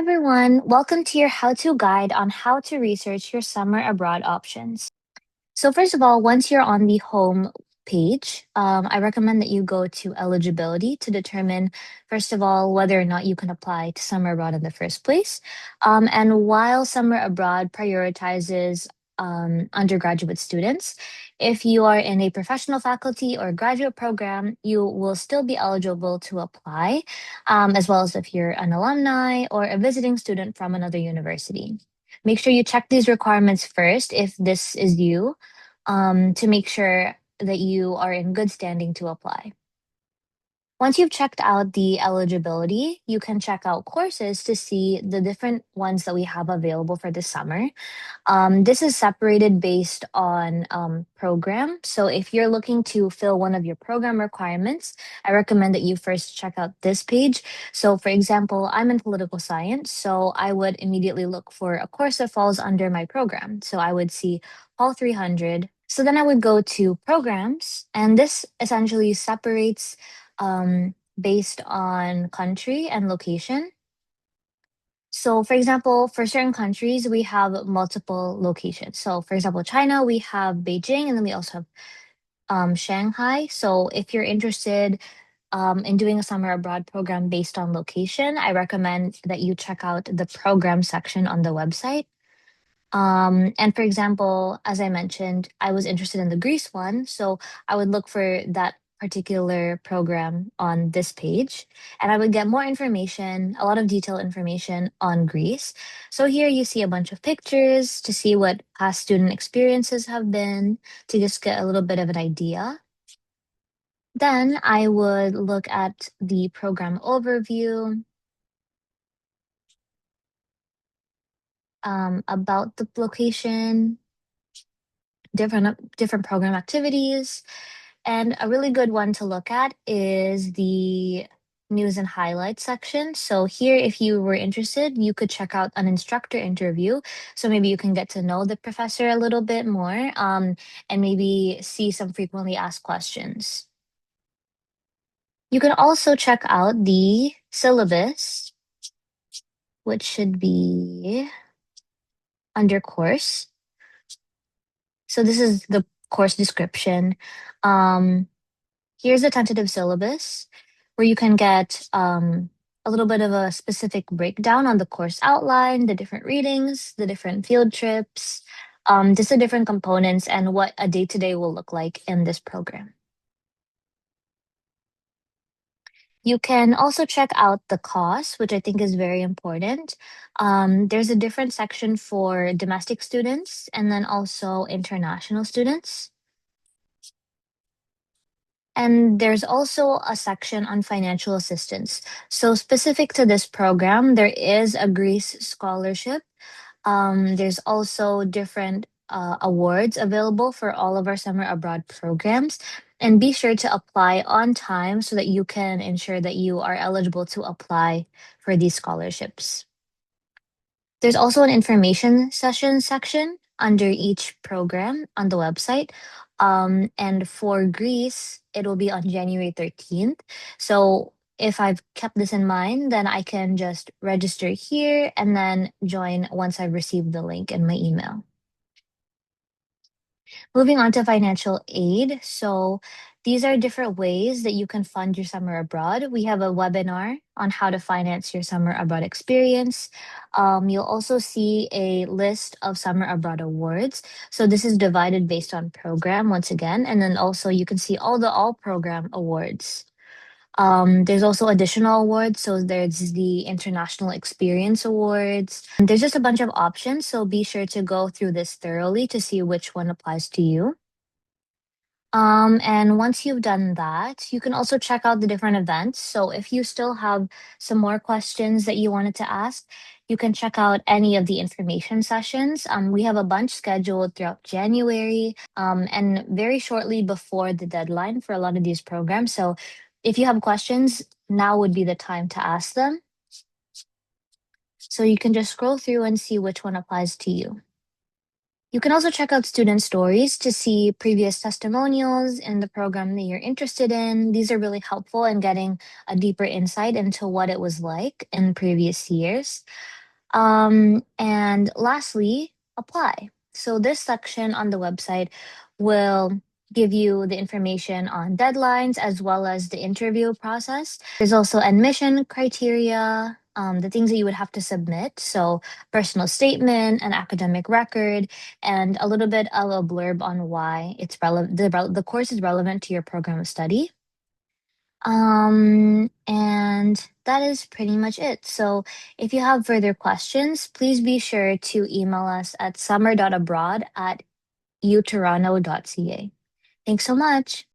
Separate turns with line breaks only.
everyone, welcome to your how-to guide on how to research your summer abroad options. So first of all, once you're on the home page, I recommend that you go to eligibility to determine, first of all, whether or not you can apply to summer abroad in the first place. And while summer abroad prioritizes undergraduate students, if you are in a professional faculty or graduate program, you will still be eligible to apply, as well as if you're an alumni or a visiting student from another university. Make sure you check these requirements first if this is you, to make sure that you are in good standing to apply. Once you've checked out the eligibility, you can check out courses to see the different ones that we have available for the summer. This is separated based on program. So if you're looking to fill one of your program requirements, I recommend that you first check out this page. So for example, I'm in political science, so I would immediately look for a course that falls under my program. So I would see Hall 300. So then I would go to programs, and this essentially separates based on country and location. So, for example, for certain countries, we have multiple locations. So, for example, China, we have Beijing, and then we also have Shanghai. So, if you're interested in doing a summer abroad program based on location, I recommend that you check out the program section on the website. And for example, as I mentioned, I was interested in the Greece one, so I would look for that particular program on this page, and I would get more information, a lot of detailed information on Greece. So here you see a bunch of pictures to see what past student experiences have been, to just get a little bit of an idea. Then I would look at the program overview, about the location, different program activities. And a really good one to look at is the news and highlights section. So here, if you were interested, you could check out an instructor interview. So maybe you can get to know the professor a little bit more, and maybe see some frequently asked questions. You can also check out the syllabus, which should be under course. So this is the course description. Um, Here's a tentative syllabus where you can get a little bit of a specific breakdown on the course outline, the different readings, the different field trips, just the different components and what a day-to-day will look like in this program. You can also check out the cost, which I think is very important. There's a different section for domestic students and then also international students. And there's also a section on financial assistance. So specific to this program, there is a Greece scholarship. There's also different awards available for all of our summer abroad programs. And be sure to apply on time so that you can ensure that you are eligible to apply for these scholarships. There's also an information session section under each program on the website. And for Greece, it will be on January 13th. So if I've kept this in mind, then I can just register here and then join once I've received the link in my email. Moving on to financial aid. So these are different ways that you can fund your summer abroad. We have a webinar on how to finance your summer abroad experience. You'll also see a list of summer abroad awards. So this is divided based on program once again. And then also you can see all the all program awards. There's also additional awards. So there's the International Experience Awards. And there's just a bunch of options. So be sure to go through this thoroughly to see which one applies to you. And once you've done that, you can also check out the different events. So if you still have some more questions that you wanted to ask, you can check out any of the information sessions. We have a bunch scheduled throughout January, and very shortly before the deadline for a lot of these programs. So if you have questions, now would be the time to ask them. So you can just scroll through and see which one applies to you. You can also check out student stories to see previous testimonials in the program that you're interested in. These are really helpful in getting a deeper insight into what it was like in previous years. And lastly, apply. So this section on the website will give you the information on deadlines as well as the interview process. There's also admission criteria, the things that you would have to submit. So personal statement, an academic record, and a little bit of a blurb on why it's relevant. The course is relevant to your program of study. And that is pretty much it. So if you have further questions, please be sure to email us at summer.abroad@utoronto.ca. Thanks so much.